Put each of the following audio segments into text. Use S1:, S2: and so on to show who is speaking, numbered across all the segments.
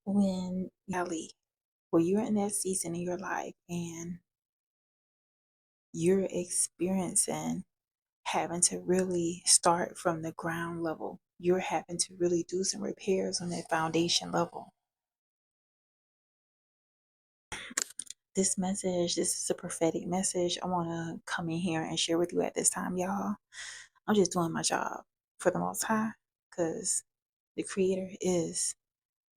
S1: when Ellie, where you're in that season in your life and you're experiencing having to really start from the ground level. You're having to really do some repairs on that foundation level. This is a prophetic message I want to come in here and share with you at this time, y'all. I'm just doing my job for the Most High because the Creator is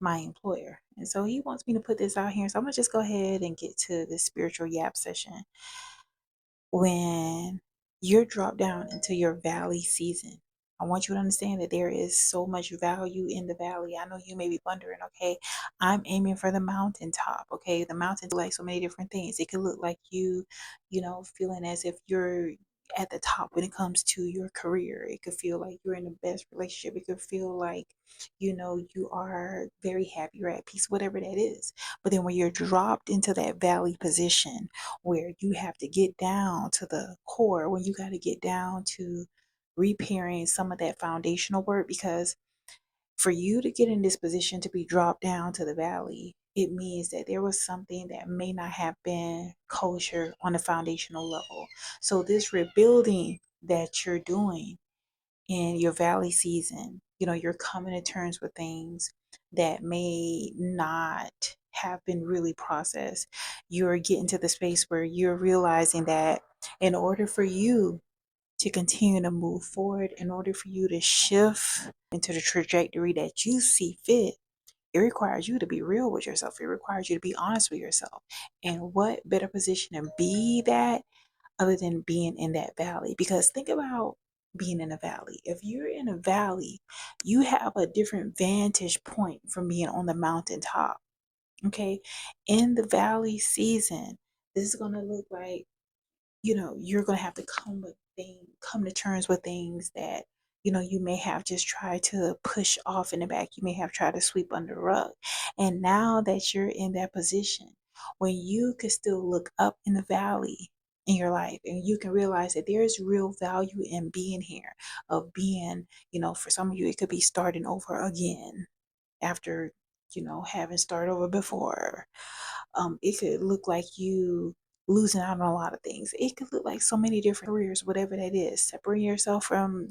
S1: my employer. And so He wants me to put this out here. So I'm going to just go ahead and get to this spiritual yap session. When you're dropped down into your valley season, I want you to understand that there is so much value in the valley. I know you may be wondering, okay, I'm aiming for the mountaintop. Okay, the mountains like so many different things. It could look like feeling as if you're at the top when it comes to your career. It could feel like you're in the best relationship. It could feel like, you are very happy, you're at peace, whatever that is. But then when you're dropped into that valley position, where you have to get down to the core, when you got to get down to repairing some of that foundational work, because for you to get in this position to be dropped down to the valley, it means that there was something that may not have been kosher on the foundational level. So this rebuilding that you're doing in your valley season, you're coming to terms with things that may not have been really processed. You're getting to the space where you're realizing that in order for you to continue to move forward, in order for you to shift into the trajectory that you see fit, it requires you to be real with yourself. It requires you to be honest with yourself. And what better position to be that other than being in that valley? Because think about being in a valley. If you're in a valley, you have a different vantage point from being on the mountaintop. Okay. In the valley season, this is going to look like, you're going to have to come to terms with things that, you may have just tried to push off in the back. You may have tried to sweep under the rug. And now that you're in that position, when you can still look up in the valley in your life and you can realize that there is real value in being here, of being, for some of you, it could be starting over again after, having started over before. It could look like you losing out on a lot of things. It could look like so many different careers, whatever that is, separating yourself from,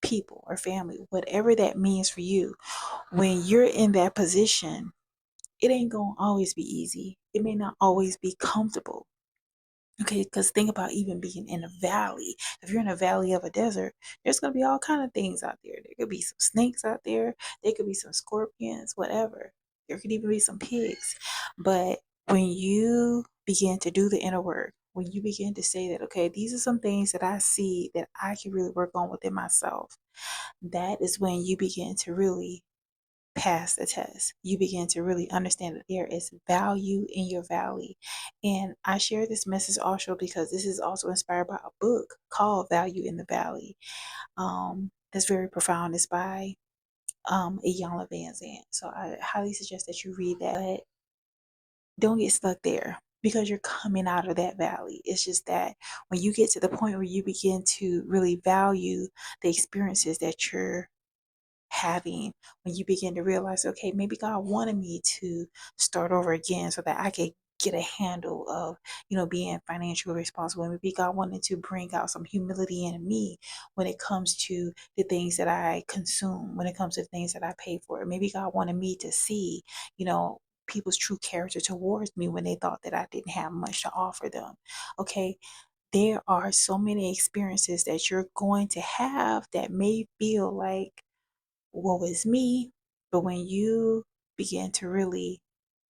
S1: people or family, whatever that means for you. When you're in that position, it ain't going to always be easy. It may not always be comfortable. Okay, because think about even being in a valley. If you're in a valley of a desert, there's gonna be all kind of things out there. There could be some snakes out there. There could be some scorpions, whatever. There could even be some pigs. But when you begin to do the inner work, when you begin to say that, okay, these are some things that I see that I can really work on within myself, that is when you begin to really pass the test. You begin to really understand that there is value in your valley. And I share this message also because this is also inspired by a book called Value in the Valley. That's very profound. It's by Iyanla Van Zandt. So I highly suggest that you read that. But don't get stuck there because you're coming out of that valley. It's just that when you get to the point where you begin to really value the experiences that you're having, when you begin to realize, okay, maybe God wanted me to start over again so that I could get a handle of, being financially responsible. And maybe God wanted to bring out some humility in me when it comes to the things that I consume, when it comes to the things that I pay for. Maybe God wanted me to see, people's true character towards me when they thought that I didn't have much to offer them. Okay. There are so many experiences that you're going to have that may feel like, woe is me. But when you begin to really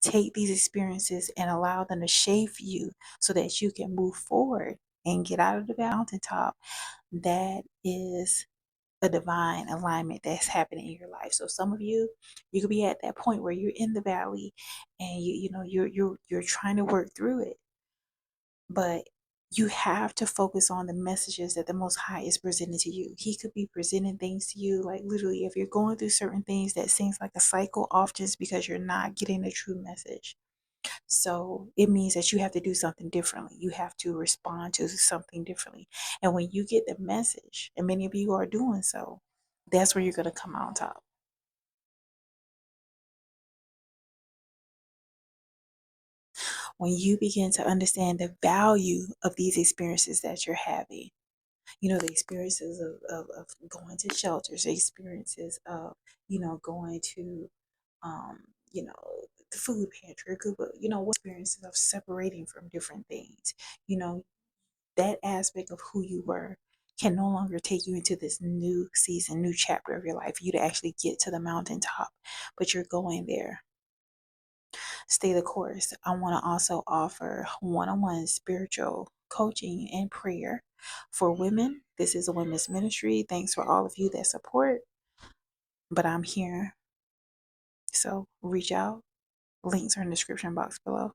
S1: take these experiences and allow them to shape you so that you can move forward and get out of the mountaintop, that is a divine alignment that's happening in your life. So some of you, you could be at that point where you're in the valley and you're trying to work through it. But you have to focus on the messages that the Most High is presenting to you. He could be presenting things to you, like literally, if you're going through certain things that seems like a cycle, often it's because you're not getting the true message. So it means that you have to do something differently. You have to respond to something differently. And when you get the message, and many of you are doing so, that's where you're going to come out on top. when you begin to understand the value of these experiences that you're having, the experiences of going to shelters, the experiences of, going to, um, you know, the food pantry, what experiences of separating from different things, you know, that aspect of who you were can no longer take you into this new season, new chapter of your life for you to actually get to the mountaintop, but you're going there. Stay the course. I want to also offer one-on-one spiritual coaching and prayer for women. This is a women's ministry. Thanks for all of you that support, but I'm here. So reach out. Links are in the description box below.